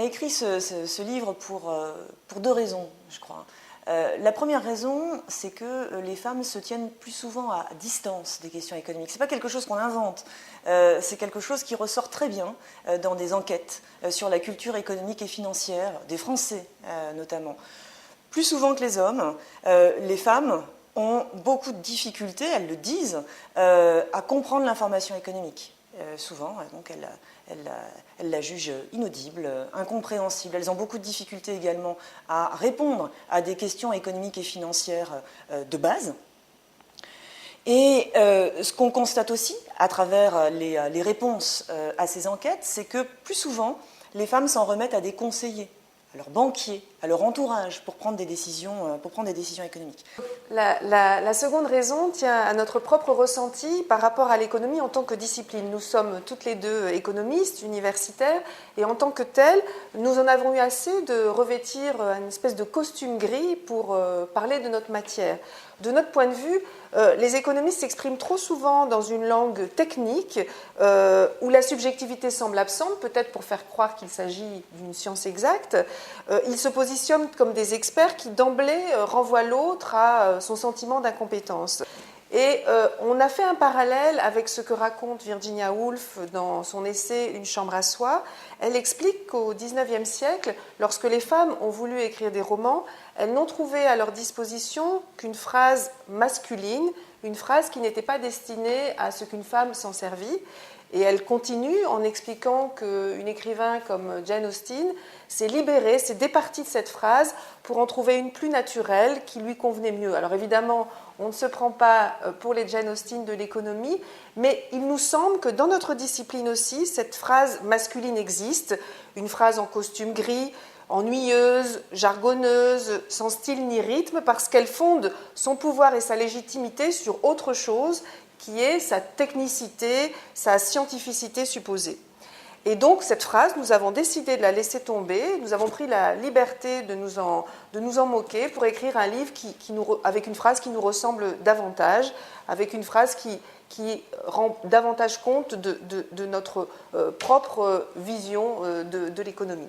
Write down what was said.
a écrit ce livre pour deux raisons, je crois. La première raison, c'est que les femmes se tiennent plus souvent à distance des questions économiques. Ce n'est pas quelque chose qu'on invente, c'est quelque chose qui ressort très bien dans des enquêtes sur la culture économique et financière, des Français notamment. Plus souvent que les hommes, les femmes ont beaucoup de difficultés, elles le disent, à comprendre l'information économique. Souvent, donc elles la jugent inaudible, incompréhensible. Elles ont beaucoup de difficultés également à répondre à des questions économiques et financières de base. Et ce qu'on constate aussi à travers les réponses à ces enquêtes, c'est que plus souvent, les femmes s'en remettent à des conseillers, à leurs banquiers, à leur entourage pour prendre des décisions économiques. La seconde raison tient à notre propre ressenti par rapport à l'économie en tant que discipline. Nous sommes toutes les deux économistes, universitaires, et en tant que telles, nous en avons eu assez de revêtir une espèce de costume gris pour parler de notre matière. De notre point de vue, les économistes s'expriment trop souvent dans une langue technique où la subjectivité semble absente, peut-être pour faire croire qu'il s'agit d'une science exacte. Ils se positionnent comme des experts qui d'emblée renvoient l'autre à son sentiment d'incompétence. Et on a fait un parallèle avec ce que raconte Virginia Woolf dans son essai « Une chambre à soi ». Elle explique qu'au XIXe siècle, lorsque les femmes ont voulu écrire des romans, elles n'ont trouvé à leur disposition qu'une phrase masculine, une phrase qui n'était pas destinée à ce qu'une femme s'en servit. Et elle continue en expliquant qu'une écrivain comme Jane Austen s'est libérée, s'est départie de cette phrase pour en trouver une plus naturelle qui lui convenait mieux. Alors évidemment, on ne se prend pas pour les Jane Austen de l'économie, mais il nous semble que dans notre discipline aussi, cette phrase masculine existe, une phrase en costume gris, ennuyeuse, jargonneuse, sans style ni rythme, parce qu'elle fonde son pouvoir et sa légitimité sur autre chose, qui est sa technicité, sa scientificité supposée. Et donc, cette phrase, nous avons décidé de la laisser tomber, nous avons pris la liberté de nous en moquer pour écrire un livre avec une phrase qui nous ressemble davantage, avec une phrase qui rend davantage compte de notre propre vision de l'économie.